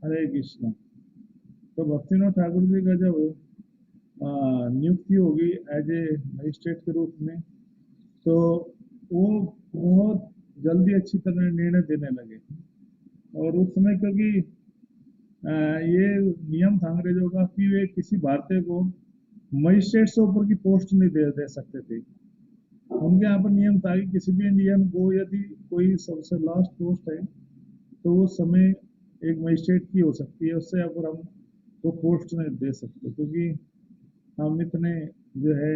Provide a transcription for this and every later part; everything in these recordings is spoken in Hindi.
हरे कृष्णा। तो भक्तिनाथ ठाकुर जी का जब नियुक्ति होगी एज ए मजिस्ट्रेट के रूप में, तो वो बहुत जल्दी अच्छी तरह निर्णय देने लगे। और उस समय क्योंकि ये नियम था अंग्रेजों का कि वे किसी भारतीय को मजिस्ट्रेट से ऊपर की पोस्ट नहीं दे सकते थे। उनके यहाँ पर नियम था कि किसी भी इंडियन को यदि कोई सबसे लास्ट पोस्ट है तो वो समय एक मजिस्ट्रेट की हो सकती है, उससे ऊपर हम वो पोस्ट नहीं दे सकते, क्योंकि हम इतने जो है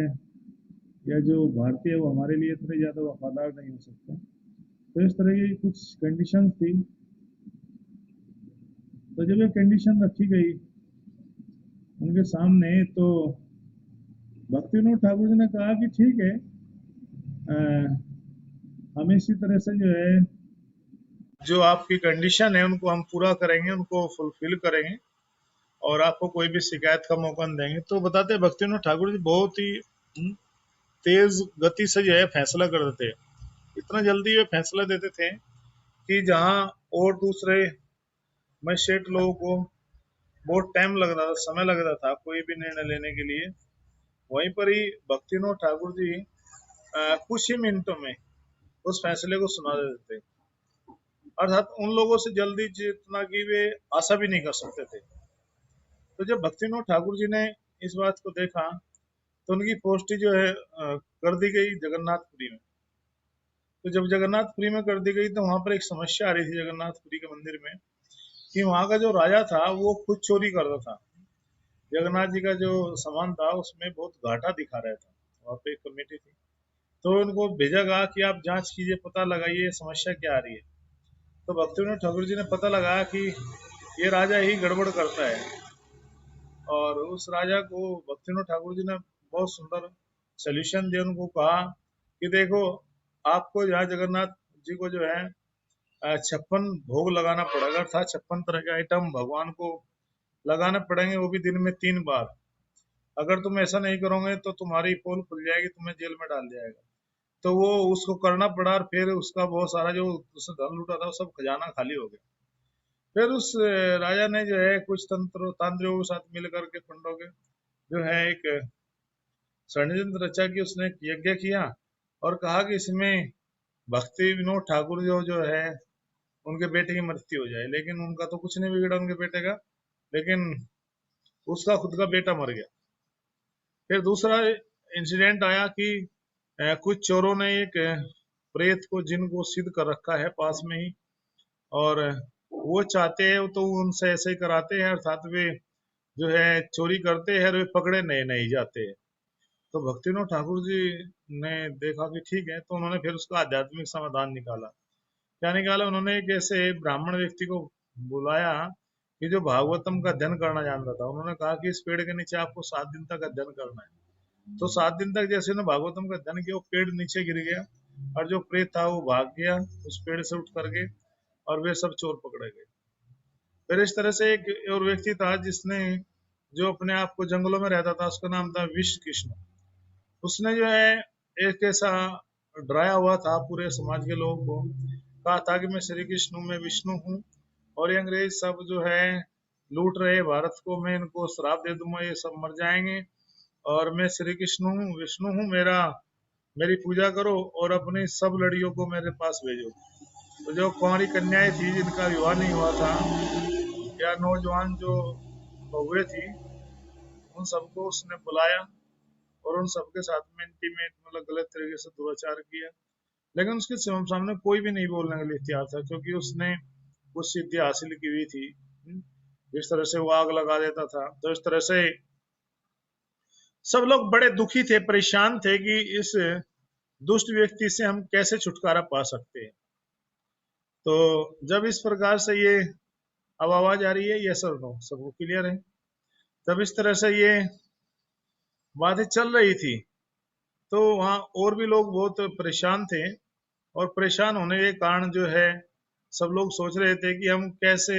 या जो भारतीय है वो हमारे लिए इतने ज़्यादा वफादार नहीं हो सकते। तो इस तरह की कुछ कंडीशन थी। तो जब ये कंडीशन रखी गई उनके सामने, तो भक्तिनाथ ठाकुर जी ने कहा कि ठीक है, हम इसी तरह से जो है जो आपकी कंडीशन है उनको हम पूरा करेंगे, उनको फुलफिल करेंगे और आपको कोई भी शिकायत का मौका नहीं देंगे। तो बताते हैं भक्तिनाथ ठाकुर जी बहुत ही तेज गति से जो है फैसला कर देते हैं। इतना जल्दी वे फैसला देते थे कि जहां और दूसरे मजिस्ट्रेट लोगों को बहुत टाइम लग रहा था, समय लग रहा था कोई भी निर्णय लेने के लिए, वहीं पर ही भक्तिनाथ ठाकुर जी कुछ ही मिनटों में उस फैसले को सुना देते थे। अर्थात उन लोगों से जल्दी जितना कि वे आशा भी नहीं कर सकते थे। तो जब भक्तिनाथ ठाकुर जी ने इस बात को देखा तो उनकी पोस्टिंग जो है कर दी गई जगन्नाथपुरी में। तो जब जगन्नाथपुरी में कर दी गई तो वहां पर एक समस्या आ रही थी जगन्नाथपुरी के मंदिर में, कि वहां का जो राजा था वो खुद चोरी करता था। जगन्नाथ जी का जो सामान था उसमें बहुत घाटा दिखा रहा था। वहां पे एक कमेटी थी, तो उनको भेजा गया कि आप जांच कीजिए, पता लगाइए समस्या क्या आ रही है। तो भक्तिनाथ ठाकुर जी ने पता लगाया कि ये राजा ही गड़बड़ करता है, और उस राजा को भक्तिनाथ ठाकुर जी ने बहुत सुंदर सोल्यूशन दिया। उनको कहा कि देखो, आपको यहाँ जगन्नाथ जी को जो है 56 भोग लगाना पड़ेगा, अर्थात 56 तरह के आइटम भगवान को लगाने पड़ेंगे, वो भी दिन में 3 बार। अगर तुम ऐसा नहीं करोगे तो तुम्हारी पोल खुल जाएगी, तुम्हें जेल में डाल दिया जाएगा। तो वो उसको करना पड़ा, और फिर उसका बहुत सारा जो उसने धन लूटा था वो सब खजाना खाली हो गया। फिर उस राजा ने जो है कुछ तंत्र तांत्रिकों के साथ मिल करके, पंडों के जो है एक षड्यंत्र रचा कि उसने यज्ञ किया और कहा कि इसमें भक्ति विनोद ठाकुर जो है उनके बेटे की मृत्यु हो जाए। लेकिन उनका तो कुछ नहीं बिगड़ा, उनके बेटे का, लेकिन उसका खुद का बेटा मर गया। फिर दूसरा इंसिडेंट आया कि कुछ चोरों ने एक प्रेत को जिन को सिद्ध कर रखा है पास में ही, और वो चाहते हैं तो उनसे ऐसे ही कराते हैं, अर्थात वे जो है चोरी करते हैं और वे पकड़े नहीं नहीं जाते हैं। तो भक्तिनाथ ठाकुर जी ने देखा कि ठीक है, तो उन्होंने फिर उसका आध्यात्मिक समाधान निकाला। क्या निकाला उन्होंने? एक ऐसे ब्राह्मण व्यक्ति को बुलाया कि जो भागवतम का अध्ययन करना जानता था। उन्होंने कहा कि इस पेड़ के नीचे आपको 7 दिन तक अध्ययन करना है। तो 7 दिन तक जैसे उन्होंने भागवतम का अध्ययन किया, वो पेड़ नीचे गिर गया और जो प्रेत था वो भाग गया उस पेड़ से उठ करके, और वे सब चोर पकड़े गए। फिर इस तरह से एक और व्यक्ति था जिसने जो अपने आप को जंगलों में रहता था, उसका नाम था विश्व कृष्ण। उसने जो है एक ऐसा डराया हुआ था पूरे समाज के लोगों को, कहा था कि मैं श्री कृष्ण हूँ, मैं विष्णु हूँ, और ये अंग्रेज सब जो है लूट रहे भारत को, मैं इनको श्राप दे दूंगा, ये सब मर जाएंगे, और मैं श्री कृष्ण हूँ, विष्णु हूँ, मेरी पूजा करो और अपनी सब लड़ियों को मेरे पास भेजो। तो जो कुंवारी कन्याएं थी जिनका विवाह नहीं हुआ था, या नौजवान जो बहुएं थी, उन सबको उसने बुलाया और उन सबके साथ में इंटीमेट मतलब गलत तरीके से दुराचार किया। लेकिन उसके सामने कोई भी नहीं बोलने के लिए तैयार था, क्योंकि उसने कुछ सिद्धि हासिल की हुई थी। जिस तरह से वो आग लगा देता था, तो इस तरह से सब लोग बड़े दुखी थे, परेशान थे कि इस दुष्ट व्यक्ति से हम कैसे छुटकारा पा सकते हैं। तो जब इस प्रकार से ये अब आवाज आ रही है, ये सर नो सबको क्लियर है, तब इस तरह से ये बातें चल रही थी, तो वहाँ और भी लोग बहुत परेशान थे, और परेशान होने के कारण जो है सब लोग सोच रहे थे कि हम कैसे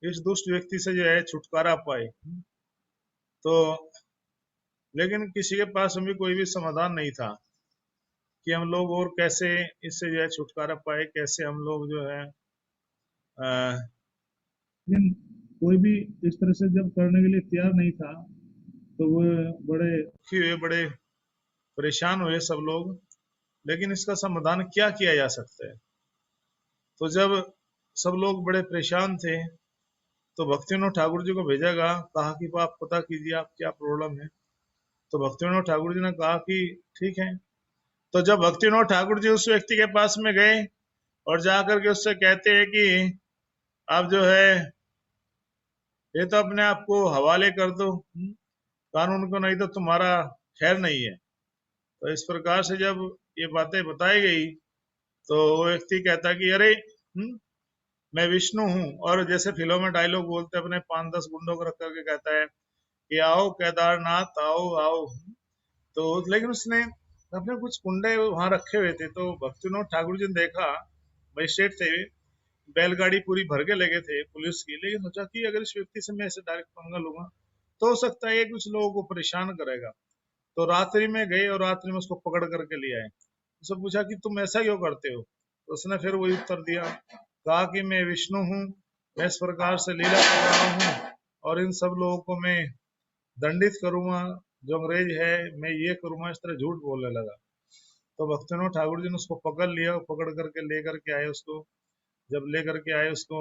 इस दुष्ट व्यक्ति से जो है छुटकारा पाए। तो लेकिन किसी के पास भी कोई भी समाधान नहीं था कि हम लोग और कैसे इससे जो है छुटकारा पाए, कैसे हम लोग जो है कोई भी इस तरह से जब करने के लिए तैयार नहीं था, तो वो बड़े दुखी हुए, बड़े परेशान हुए सब लोग। लेकिन इसका समाधान क्या किया जा सकता है? तो जब सब लोग बड़े परेशान थे, तो भक्तिविनोद ठाकुर जी को भेजा गया, कहा कि आप पता कीजिए आप क्या प्रॉब्लम है। तो भक्तिविनोद ठाकुर जी ने कहा कि ठीक है। तो जब भक्तिविनोद ठाकुर जी उस व्यक्ति के पास में गए और जाकर के उससे कहते हैं कि आप जो है ये तो अपने आप को हवाले कर दो कानून को, नहीं तो तुम्हारा खैर नहीं है। तो इस प्रकार से जब ये बातें बताई गई, तो वो व्यक्ति कहता कि अरे मैं विष्णु हूँ। और जैसे फिल्मों में डायलॉग बोलते अपने 5-10 गुंडों को रख करके कहता है कि आओ केदारनाथ आओ आओ। तो लेकिन उसने अपने कुछ कुंडे वहां रखे हुए थे। तो भक्तिविनोद ठाकुर जी ने देखा, मजिस्ट्रेट थे, बैलगाड़ी पूरी भर के लगे थे पुलिस की, लेकिन सोचा कि अगर इस व्यक्ति से मैं ऐसे डायरेक्ट पंगा लूंगा तो हो सकता है कुछ लोगों को परेशान करेगा। तो रात्रि में गए और रात्रि में उसको पकड़ करके ले आए। उससे पूछा कि तुम ऐसा क्यों करते हो? तो उसने फिर वही उत्तर दिया, कहा कि मैं विष्णु हूँ, मैं इस प्रकार से लीला कर रहा हूँ और इन सब लोगों को मैं दंडित करूंगा, जो अंग्रेज है मैं ये करूंगा। इस तरह झूठ बोलने लगा। तो भक्तिविनोद ठाकुर जी ने उसको पकड़ लिया, पकड़ करके लेकर के आए उसको। जब लेकर के आए उसको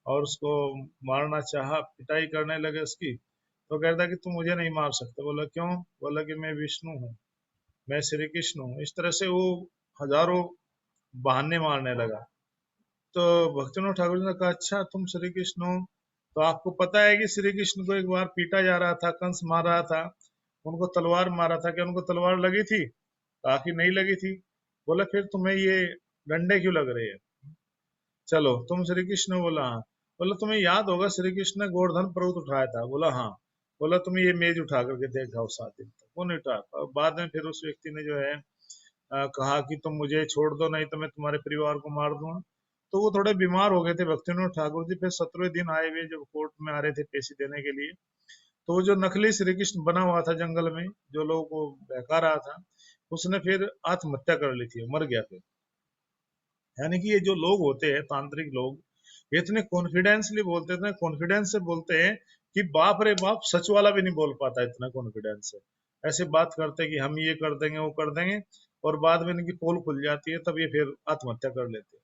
और उसको मारना चाहा, पिटाई करने लगे उसकी, तो कहता कि तुम मुझे नहीं मार सकते। बोला क्यों? बोला कि मैं विष्णु हूँ, मैं श्री कृष्ण हूँ। इस तरह से वो हजारों बहाने मारने लगा। तो भक्तिविनोद ठाकुर जी ने कहा अच्छा तुम श्री कृष्ण हो, तो आपको पता है कि श्री कृष्ण को एक बार पीटा जा रहा था, कंस मार रहा था, उनको तलवार मारा था, क्या उनको तलवार लगी थी? कहा कि नहीं लगी थी। बोला फिर तुम्हें ये डंडे क्यों लग रहे हैं? चलो तुम श्री कृष्ण हो? बोला हाँ। बोला तुम्हें याद होगा श्री कृष्ण ने गोवर्धन पर्वत उठाया था? बोला हाँ। बोला तुम ये मेज उठा करके देखा हो 7 दिन तक, वो नहीं उठा। और बाद में फिर उस व्यक्ति ने जो है कहा कि तुम मुझे छोड़ दो, नहीं तो मैं तुम्हारे परिवार को मार दूंगा। तो वो थोड़े बीमार हो गए थे भक्तिविनोद ठाकुर जी। फिर 17वें दिन आए हुए जब कोर्ट में आ रहे थे पेशी देने के लिए, तो वो जो नकली श्री कृष्ण बना हुआ था जंगल में, जो लोगों को बहका रहा था, उसने फिर आत्महत्या कर ली थी, मर गया फिर। यानी कि ये जो लोग होते हैं तांत्रिक लोग, ये इतने कॉन्फिडेंसली बोलते हैं, इतने कॉन्फिडेंस से बोलते हैं कि बाप रे बाप, सच वाला भी नहीं बोल पाता इतना कॉन्फिडेंस से। ऐसे बात करते हैं कि हम ये कर देंगे वो कर देंगे, और बाद में इनकी पोल खुल जाती है, तब ये फिर आत्महत्या कर लेते हैं।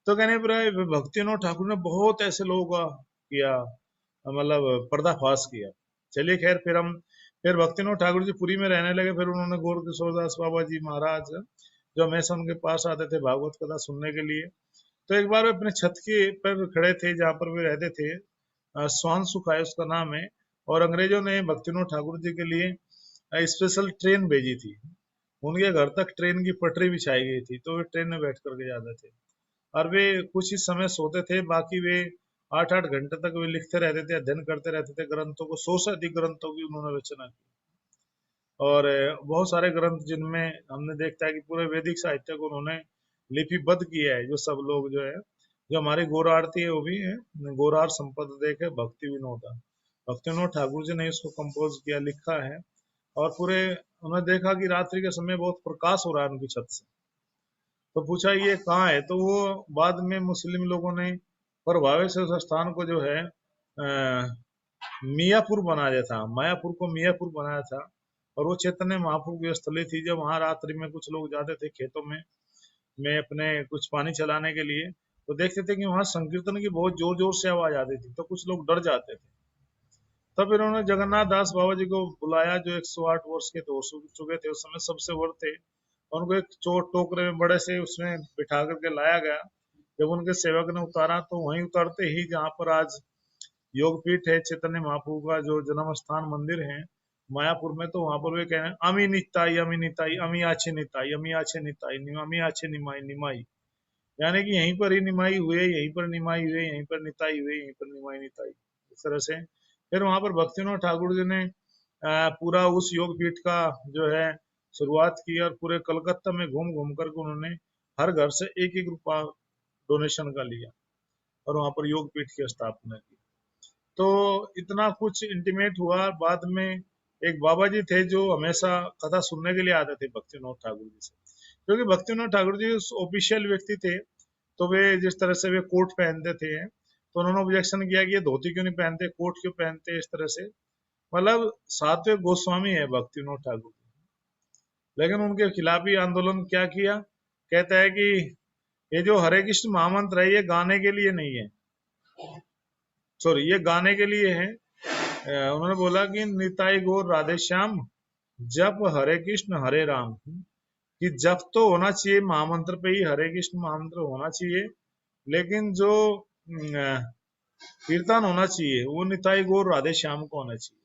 तो कहने पर भक्तिविनोद ठाकुर ने बहुत ऐसे लोगों का किया, मतलब पर्दाफाश किया। चलिए खैर, फिर भक्तिविनोद ठाकुर जी पुरी में रहने लगे। फिर उन्होंने गौर किशोरदास बाबा जी महाराज, जो हमेशा उनके पास आते थे भागवत कथा सुनने के लिए, तो एक बार वे अपने छत के पर खड़े थे जहाँ पर वे रहते थे, स्वान सुख है उसका नाम है। और अंग्रेजों ने भक्तिविनोद ठाकुर जी के लिए स्पेशल ट्रेन भेजी थी। उनके घर तक ट्रेन की पटरी बिछाई गई थी, तो वे ट्रेन में बैठ करके जाते थे। और वे कुछ ही समय सोते थे, बाकी वे 8-8 घंटे तक वे लिखते रहते थे, अध्ययन करते रहते थे ग्रंथों को। 100 से अधिक ग्रंथों की उन्होंने रचना की। और बहुत सारे ग्रंथ जिनमें हमने देखता है कि पूरे वैदिक साहित्य को उन्होंने लिपिबद्ध किया है। जो सब लोग जो है, जो हमारी गौर आरती है वो भी है, गौरार संपद देखे भक्ति विनोदा, भक्ति विनोद ठाकुर जी ने इसको कंपोज किया, लिखा है। और पूरे उन्होंने देखा कि रात्रि के समय बहुत प्रकाश हो रहा है उनकी छत से, तो पूछा ये कहाँ है? तो वो बाद में मुस्लिम लोगों ने प्रभावित से उस स्थान को जो है मियापुर बना दिया था, मायापुर को मियापुर बनाया था। और वो चैतन्य महाप्रभु की स्थली थी। जब वहां रात्रि में कुछ लोग जाते थे खेतों में अपने कुछ पानी चलाने के लिए, तो देखते थे कि वहां संकीर्तन की बहुत जोर जोर से आवाज आती थी, तो कुछ लोग डर जाते थे। तब फिर उन्होंने जगन्नाथ दास बाबा जी को बुलाया, जो 108 वर्ष के हो चुके थे उस समय, सबसे बड़े थे। और उनको एक चोट टोकरे में बड़े से उसमें बिठा करके लाया गया। जब उनके सेवक ने उतारा, तो वहीं उतरते ही जहाँ पर आज योगपीठ है चैतन्य महाप्रभु का, जो जन्म स्थान मंदिर है मायापुर में, तो वहां पर वे कह रहे हैं अमी निताई अमी निताई अमी आछे निताई अमी आछे निताई अमी आछे निमाई निमाई। यानी कि यहीं पर ही निमाई हुए, यहीं पर निमाई हुए, यहीं पर निताई हुए, यहीं पर निमाई निताई, इस तरह से। फिर वहां पर भक्तिविनोद ठाकुर जी ने पूरा उस योग पीठ का जो है शुरुआत की, और पूरे कलकत्ता में घूम घूम करके उन्होंने हर घर से 1-1 रुपया डोनेशन का लिया और वहां पर योग पीठ की स्थापना की। तो इतना कुछ इंटीमेट हुआ। बाद में एक बाबा जी थे जो हमेशा कथा सुनने के लिए आते थे भक्तिविनोद ठाकुर जी से, क्योंकि भक्तिविनोद ठाकुर जी ऑफिशियल व्यक्ति थे। तो वे जिस तरह से वे कोट पहनते थे, तो उन्होंने ऑब्जेक्शन किया कि ये धोती क्यों नहीं पहनते, कोट क्यों पहनते, इस तरह से। मतलब सातवें गोस्वामी है भक्तिविनोद ठाकुर, लेकिन उनके खिलाफ ही आंदोलन क्या किया, कहता है कि ये जो हरे कृष्ण महामंत्र है ये गाने के लिए नहीं है, सॉरी ये गाने के लिए है। उन्होंने बोला कि निताई गौर राधे श्याम जप हरे कृष्ण हरे राम, कि जप तो होना चाहिए महामंत्र पे ही, हरे कृष्ण महामंत्र होना चाहिए, लेकिन जो कीर्तन होना चाहिए वो निताई गौर राधे श्याम को होना चाहिए।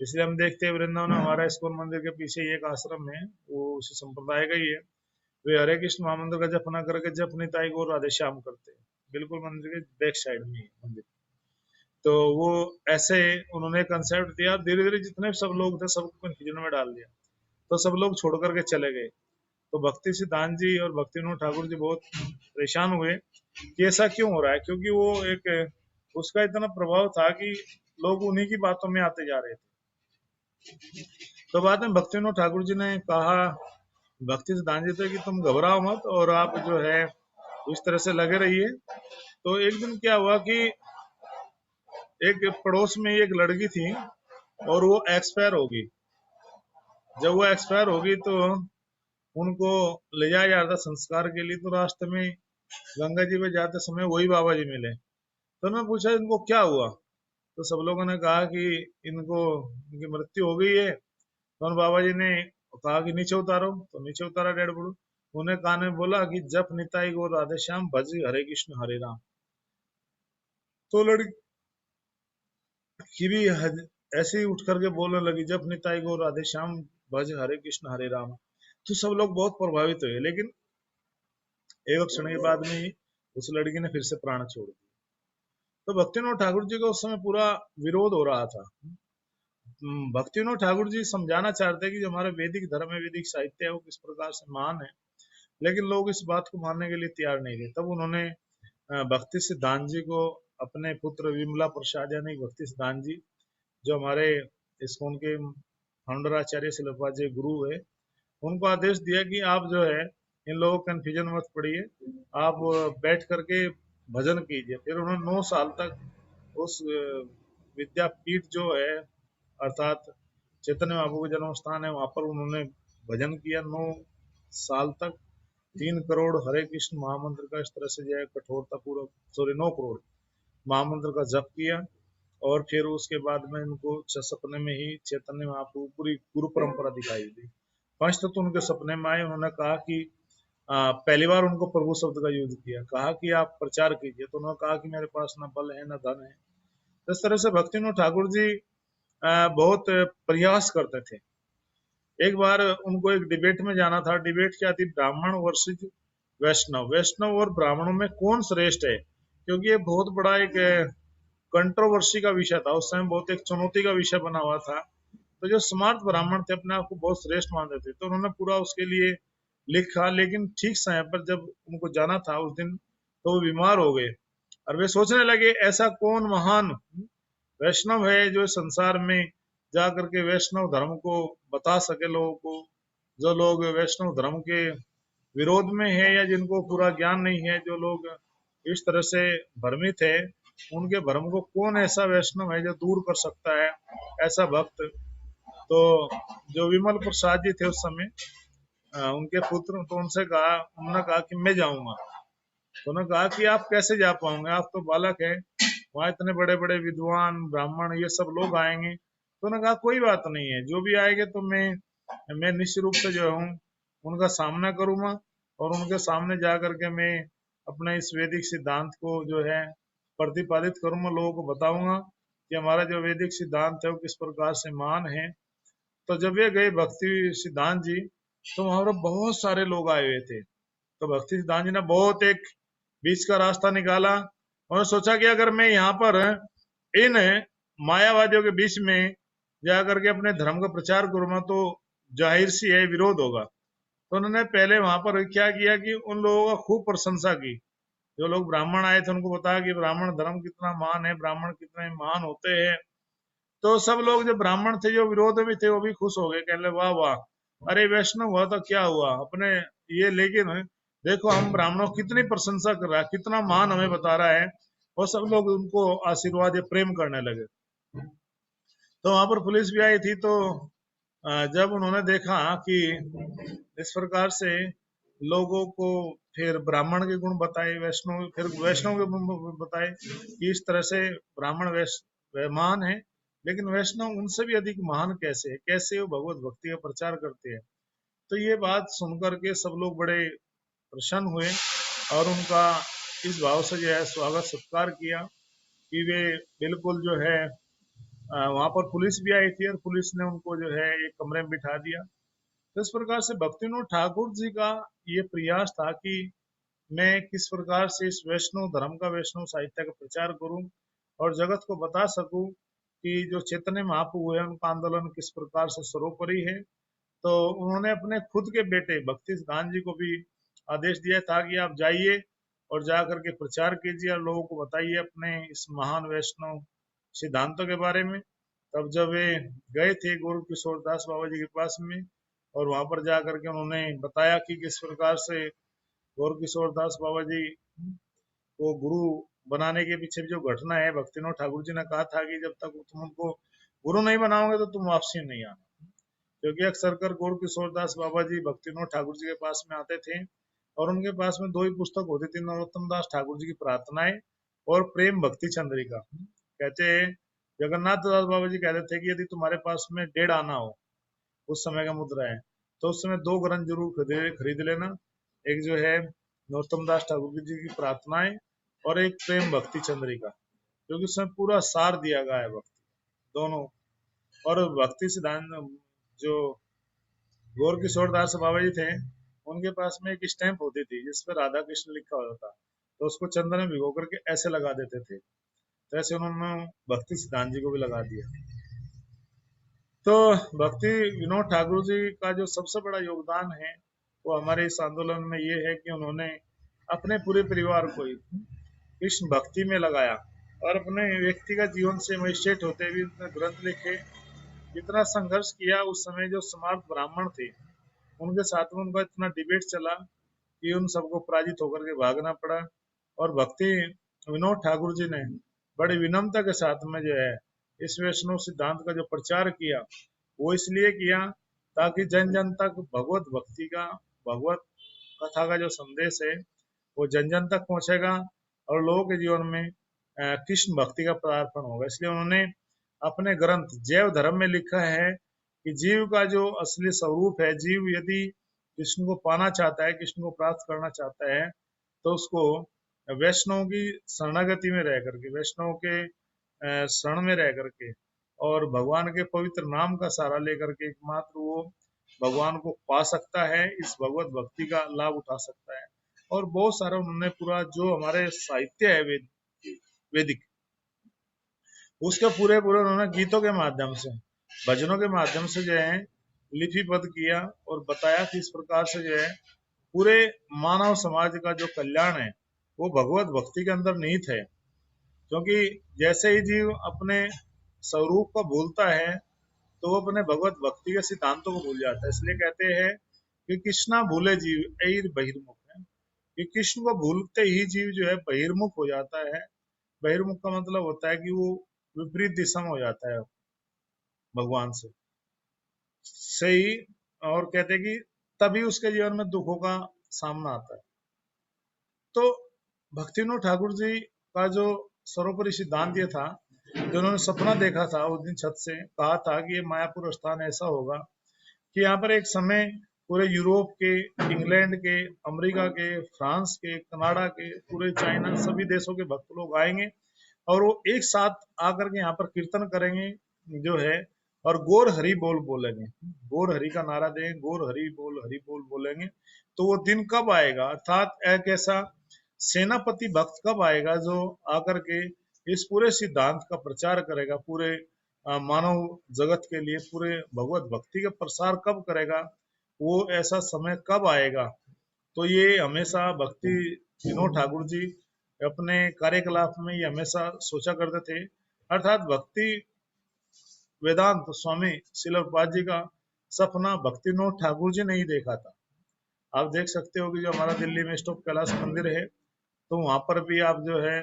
इसलिए हम देखते हैं वृंदावन हमारा इस्कॉन मंदिर के पीछे एक आश्रम है, वो उसी संप्रदाय का ही है। वे हरे कृष्ण महामंत्र का जप ना करके जप निताई गौर राधे श्याम करते हैं, बिल्कुल मंदिर के बैक साइड में है मंदिर। तो वो ऐसे उन्होंने कंसेप्ट दिया, धीरे धीरे जितने सब लोग थे सबको कंफ्यूजन में डाल दिया, तो सब लोग छोड़ करके चले गए। तो भक्ति सिद्धांत जी और भक्तिविनोद ठाकुर जी बहुत परेशान हुए कि ऐसा क्यों हो रहा है, क्योंकि वो एक उसका इतना प्रभाव था कि लोग उन्हीं की बातों में आते जा रहे थे। तो बाद में भक्तिविनोद ठाकुर जी ने कहा भक्ति सिद्धांत जी से कि तुम घबराओ मत और आप जो है इस तरह से लगे रहिए। तो एक दिन क्या हुआ कि एक पड़ोस में एक लड़की थी और वो एक्सपायर होगी। जब वो एक्सपायर होगी तो उनको ले जाया जा रहा था संस्कार के लिए, तो रास्ते में गंगा जी पे जाते समय वही बाबा जी मिले। तो उन्होंने पूछा इनको क्या हुआ, तो सब लोगों ने कहा कि इनको इनकी मृत्यु हो गई है। तो उन बाबा जी ने कहा कि नीचे उतारो, तो नीचे उतारा डेढ़ बड़ू। उन्हें कान में बोला कि जप निताई गो राधे श्याम भज हरे कृष्ण हरे राम। तो लड़की भी ऐसे ही उठ करके बोलने लगी जप निताई गो राधे श्याम भज हरे कृष्ण हरे राम। तो सब लोग बहुत प्रभावित हुए, लेकिन एक क्षण के बाद में ही उस लड़की ने फिर से प्राण छोड़ दिया। तो भक्तिविनोद ठाकुर जी का उस समय पूरा विरोध हो रहा था। भक्तिविनोद ठाकुर जी समझाना चाहते हैं कि जो हमारा वैदिक धर्म है, वैदिक साहित्य है, वो किस प्रकार से महान है, लेकिन लोग इस बात को मानने के लिए तैयार नहीं थे। तब उन्होंने भक्ति सिद्धांत जी को अपने पुत्र विमला प्रसाद यानी भक्ति सिद्धांत जी, जो हमारे इस्कॉन के फाउंडर आचार्य शिलपा जी गुरु है, उनको आदेश दिया कि आप जो है इन लोगों को कंफ्यूजन मत पड़िए, आप बैठ करके भजन कीजिए। फिर उन्होंने 9 साल तक उस विद्यापीठ जो है अर्थात चैतन्य महाप्रभु का जन्म स्थान है, वहां पर उन्होंने भजन किया 9 साल तक। 3 करोड़ हरे कृष्ण महामंत्र का इस तरह से जो है कठोरता पूर्वक, सॉरी 9 करोड़ महामंत्र का जप किया। और फिर उसके बाद में इनको सपने में ही चैतन्य महाप्रभु पूरी गुरु परंपरा दिखाई दी। पंचतत्व उनके सपने में आए, उन्होंने कहा कि पहली बार उनको प्रभु शब्द का यूज किया, कहा कि आप प्रचार कीजिए। तो उन्होंने कहा कि मेरे पास न बल है न धन है। इस तरह से भक्तिविनोद ठाकुर जी बहुत प्रयास करते थे। एक बार उनको एक डिबेट में जाना था। डिबेट क्या थी, ब्राह्मण वर्सेज वैष्णव, वैष्णव और ब्राह्मणों में कौन श्रेष्ठ है, क्योंकि ये बहुत बड़ा एक कंट्रोवर्सी का विषय था उस समय, बहुत एक चुनौती का विषय बना हुआ था। तो जो स्मार्ट ब्राह्मण थे अपने आप को बहुत श्रेष्ठ मानते थे, तो उन्होंने पूरा उसके लिए लिखा, लेकिन ठीक समय पर जब उनको जाना था उस दिन, तो वो बीमार हो गए और वे सोचने लगे ऐसा कौन महान वैष्णव है जो संसार में जा करके वैष्णव धर्म को बता सके लोगों को। जो लोग वैष्णव धर्म के विरोध में है या जिनको पूरा ज्ञान नहीं है, जो लोग इस तरह से भ्रमित है, उनके भ्रम को कौन ऐसा वैष्णव है जो दूर कर सकता है, ऐसा भक्त। तो जो विमल प्रसाद जी थे उस समय उनके पुत्र, तो उनसे कहा, उन्होंने कहा कि मैं जाऊंगा। तो उन्होंने कहा कि आप कैसे जा पाओगे, आप तो बालक है, वहां इतने बड़े बड़े विद्वान ब्राह्मण ये सब लोग आएंगे। तो उन्होंने कहा कोई बात नहीं है, जो भी आएंगे तो मैं निश्चित रूप से जो हूँ उनका सामना करूंगा और उनके सामने जा करके मैं अपने इस वैदिक सिद्धांत को जो है प्रतिपादित करूंगा, लोगों को बताऊंगा कि हमारा जो वैदिक सिद्धांत है वो किस प्रकार से महान है। तो जब ये गए भक्ति सिद्धांत जी, तो वहां पर बहुत सारे लोग आए हुए थे। तो भक्ति सिद्धांत जी ने बहुत एक बीच का रास्ता निकाला और सोचा कि अगर मैं यहाँ पर इन मायावादियों के बीच में जाकर के अपने धर्म का प्रचार करूंगा तो जाहिर सी है विरोध होगा। तो उन्होंने पहले वहां पर क्या किया कि उन लोगों का खूब प्रशंसा की। जो लोग ब्राह्मण आए थे उनको बताया कि ब्राह्मण धर्म कितना महान है, ब्राह्मण कितने महान होते हैं। तो सब लोग जो ब्राह्मण थे जो विरोध में थे वो भी खुश हो गए, कहने वाह वाह, अरे वैष्णव हुआ तो क्या हुआ अपने ये, लेकिन देखो हम ब्राह्मणों कितनी प्रशंसा कर रहा है, कितना महान हमें बता रहा है, और सब लोग उनको आशीर्वाद या प्रेम करने लगे। तो वहां पर पुलिस भी आई थी। तो जब उन्होंने देखा कि इस प्रकार से लोगों को फिर ब्राह्मण के गुण बताए, वैष्णव फिर वैष्णव के गुण बताए कि इस तरह से ब्राह्मण महान है, लेकिन वैष्णव उनसे भी अधिक महान कैसे है, कैसे वो भगवत भक्ति का प्रचार करते हैं। तो ये बात सुनकर के सब लोग बड़े प्रसन्न हुए और उनका इस भाव से जो है स्वागत सत्कार किया कि वे बिल्कुल जो है वहां पर पुलिस भी आई थी और पुलिस ने उनको जो है एक कमरे में बिठा दिया। तो इस प्रकार से भक्तिविनोद ठाकुर जी का ये प्रयास था कि मैं किस प्रकार से इस वैष्णव धर्म का, वैष्णव साहित्य का प्रचार करूं और जगत को बता सकूं कि जो चैतन्य महाप्रभु है उनका आंदोलन किस प्रकार से सर्वोपरि है। तो उन्होंने अपने खुद के बेटे भक्ति सिद्धांत जी को भी आदेश दिया था कि आप जाइए और जा करके प्रचार कीजिए और लोगों को बताइए अपने इस महान वैष्णव सिद्धांतों के बारे में। तब जब वे गए थे गोरख किशोर दास बाबा जी के पास में और वहां पर जा करके उन्होंने बताया कि किस प्रकार से गोरख किशोर दास बाबा जी को गुरु बनाने के पीछे जो घटना है, भक्तिविनोद ठाकुर जी ने कहा था कि जब तक तुम उनको गुरु नहीं बनाओगे तो तुम वापसी नहीं आना। क्योंकि अक्सर कर गोरख किशोर दास बाबा जी भक्तिविनोद ठाकुर जी के पास में आते थे और उनके पास में दो ही पुस्तक होती थी, नरोत्तम दास ठाकुर जी की प्रार्थनाएं और प्रेम भक्ति चंद्रिका। कहते जगन्नाथ दास बाबा जी कहते थे कि यदि तुम्हारे पास में 1.5 आना हो, उस समय का मुद्रा है, तो उस समय 2 ग्रंथ जरूर खरीद लेना। एक जो है नरोत्तम दास ठाकुर जी की प्रार्थनाएं और एक प्रेम भक्ति चंद्रिका, क्योंकि उसमें पूरा सार दिया गया है भक्ति दोनों। और भक्ति सिद्धांत जो गोर किशोर दास बाबा जी थे, उनके पास में एक स्टैंप होती थी जिस पर राधा कृष्ण लिखा होता था, तो उसको चंदन में भिगो करके ऐसे लगा देते थे। तो ऐसे उन्होंने भक्ति सिद्धांत जी को भी लगा दिया। तो भक्ति विनोद ठाकुर जी का जो सबसे बड़ा योगदान है वो हमारे इस आंदोलन में ये है कि उन्होंने अपने पूरे परिवार को कृष्ण भक्ति में लगाया और अपने व्यक्तिगत जीवन से मजिस्ट्रेट होते हुए इतने ग्रंथ लिखे, इतना संघर्ष किया। उस समय जो समाज ब्राह्मण थे उनके साथ में उनका इतना डिबेट चला कि उन सबको पराजित होकर के भागना पड़ा। और भक्ति विनोद ठाकुर जी ने बड़ी विनम्रता के साथ में जो है इस वैष्णव सिद्धांत का जो प्रचार किया वो इसलिए किया ताकि जन जन तक भगवत भक्ति का, भगवत कथा का जो संदेश है वो जन जन तक पहुंचेगा और लोगों के जीवन में कृष्ण भक्ति का पदार्पण होगा। इसलिए उन्होंने अपने ग्रंथ जैव धर्म में लिखा है कि जीव का जो असली स्वरूप है, जीव यदि कृष्ण को पाना चाहता है, कृष्ण को प्राप्त करना चाहता है, तो उसको वैष्णव की शरणागति में रह करके, वैष्णव के शरण में रह करके और भगवान के पवित्र नाम का सहारा लेकर के एकमात्र वो भगवान को पा सकता है, इस भगवत भक्ति का लाभ उठा सकता है। और बहुत सारा उन्होंने पूरा जो हमारे साहित्य है वैदिक, उसके पूरे पूरे उन्होंने गीतों के माध्यम से, भजनों के माध्यम से जो है लिपिबद्ध किया और बताया कि इस प्रकार से जो है पूरे मानव समाज का जो कल्याण है वो भगवत भक्ति के अंदर निहित है। क्योंकि जैसे ही जीव अपने स्वरूप को भूलता है तो वो अपने भगवत भक्ति के सिद्धांतों को भूल जाता है। इसलिए कहते हैं कि कृष्णा भूले जीव ऐर बहिर्मुख है, कि कृष्ण को भूलते ही जीव जो है बहिर्मुख हो जाता है। बहिर्मुख का मतलब होता है कि वो विपरीत दिशा में हो जाता है भगवान से सही। और कहते हैं कि तभी उसके जीवन में दुखों का सामना आता है। तो भक्तिविनोद ठाकुर जी का जो सर्वोपरि सिद्धांत ये था, जो उन्होंने सपना देखा था उस दिन छत से, कहा था कि ये मायापुर स्थान ऐसा होगा कि यहाँ पर एक समय पूरे यूरोप के, इंग्लैंड के, अमेरिका के, फ्रांस के, कनाडा के, पूरे चाइना, सभी देशों के भक्त लोग आएंगे और वो एक साथ आकर के यहाँ पर कीर्तन करेंगे जो है, और गोर हरि बोल बोलेंगे, गोर हरि का नारा देंगे, गोर हरि बोल बोलेंगे। तो वो दिन कब आएगा, अर्थात एक ऐसा सेनापति भक्त कब आएगा जो आकर के इस पूरे सिद्धांत का प्रचार करेगा, पूरे मानव जगत के लिए पूरे भगवत भक्ति का प्रसार कब करेगा, वो ऐसा समय कब आएगा। तो ये हमेशा भक्ति विनोद ठाकुर जी अपने कार्यकलाप में ये हमेशा सोचा करते थे। अर्थात भक्ति वेदांत स्वामी श्रील प्रभुपाद जी का सपना भक्ति विनोद ठाकुर जी ने ही देखा था। आप देख सकते हो कि जो हमारा दिल्ली में स्टॉप कैलाश मंदिर है, तो वहां पर भी आप जो है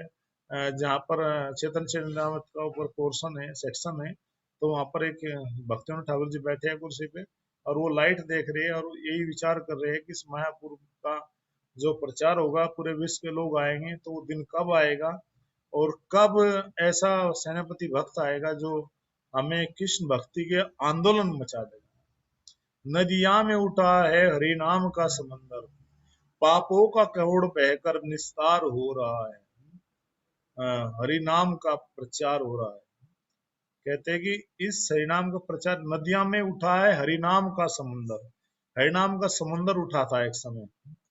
जहाँ पर चेतन चरितमृत का ऊपर पोर्शन है, सेक्शन है, तो वहां पर एक भक्तिविनोद ठाकुर जी बैठे हैं कुर्सी पे, और वो लाइट देख रहे हैं और यही विचार कर रहे हैं कि इस मायापुर का जो प्रचार होगा पूरे विश्व के लोग आएंगे, तो वो दिन कब आएगा और कब ऐसा सेनापति भक्त आएगा जो हमें कृष्ण भक्ति के आंदोलन मचा देगा। नदिया में उठा है हरि नाम का समंदर, पापों का करोड़ बहकर निस्तार हो रहा है। हरि नाम का प्रचार हो रहा है। कहते हैं कि इस हरिनाम का प्रचार, नदिया में उठा है हरिनाम का समुंदर। हरिनाम का समुंदर उठा था एक समय।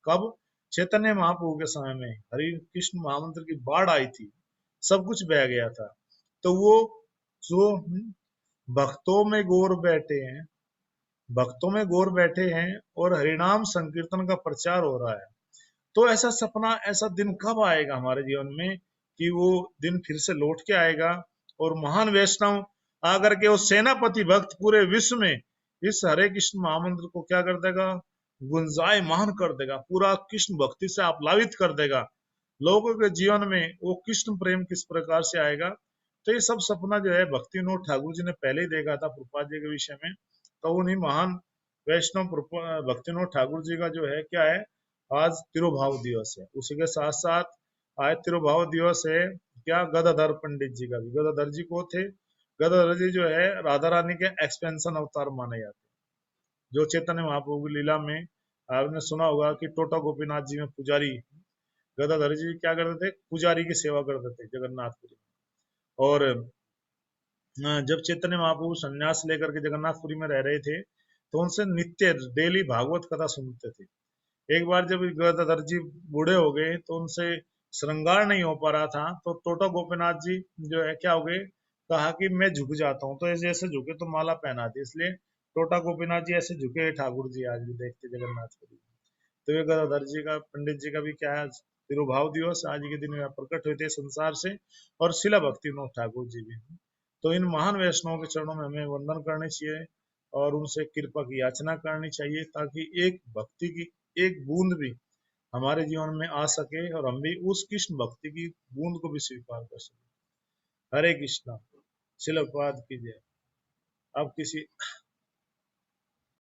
कब? चैतन्य महाप्रभु के समय में हरि कृष्ण महामंत्र की बाढ़ आई थी, सब कुछ बह गया था। तो वो जो भक्तों में गौर बैठे हैं, भक्तों में गौर बैठे हैं और हरिनाम संकीर्तन का प्रचार हो रहा है, तो ऐसा सपना, ऐसा दिन कब आएगा हमारे जीवन में कि वो दिन फिर से लौट के आएगा और महान वैष्णव आकर के वो सेनापति भक्त पूरे विश्व में इस हरे कृष्ण महामंत्र को क्या कर देगा? गुंजायमान कर देगा, पूरा कृष्ण भक्ति से आप्लावित कर देगा। लोगों के जीवन में वो कृष्ण प्रेम किस प्रकार से आएगा। तो ये सब सपना जो है भक्तिविनोद ठाकुर जी ने पहले ही देखा था प्रभुपाद जी के विषय में। तो उन्हीं महान वैष्णव भक्तिविनोद ठाकुर जी का जो है क्या है, आज तिरुभाव दिवस है। उसी के साथ साथ आज तिरुभाव दिवस है क्या, गदाधर पंडित जी का भी। गदाधर जी को थे, गदाधर जी जो है राधा रानी के एक्सपेंशन अवतार माने जाते हैं। जो चैतन्य महाप्रभु की लीला में आपने सुना होगा कि टोटा गोपीनाथ जी में पुजारी गदाधर जी क्या करते थे, पुजारी की सेवा करते थे जगन्नाथपुरी में। और जब चैतन्य महाप्रभु संन्यास लेकर के जगन्नाथपुरी में रह रहे थे, तो उनसे नित्य डेली भागवत कथा सुनते थे। एक बार जब गदाधर जी बूढ़े हो गए तो उनसे श्रृंगार नहीं हो पा रहा था, तो टोटा गोपीनाथ जी जो है क्या हो गए, कहा कि मैं झुक जाता हूँ। तो ऐसे ऐसे झुके तो माला पहना दी, इसलिए टोटा गोपीनाथ जी ऐसे झुके ठाकुर जी आज भी देखते जगन्नाथपुरी। तो ये गदाधर जी का, पंडित जी का भी क्या है, तिरुभाव दिवस आज के दिन में प्रकट हुए थे संसार से, और शिला भक्ति विनोद ठाकुर जी भी। तो इन महान वैष्णवों के चरणों में हमें वंदन करनी चाहिए और उनसे कृपा की याचना करनी चाहिए, ताकि एक भक्ति की एक बूंद भी हमारे जीवन में आ सके और हम भी उस कृष्ण भक्ति की बूंद को भी स्वीकार कर सके। हरे कृष्णा। शिल प्रभुपाद की जय। अब किसी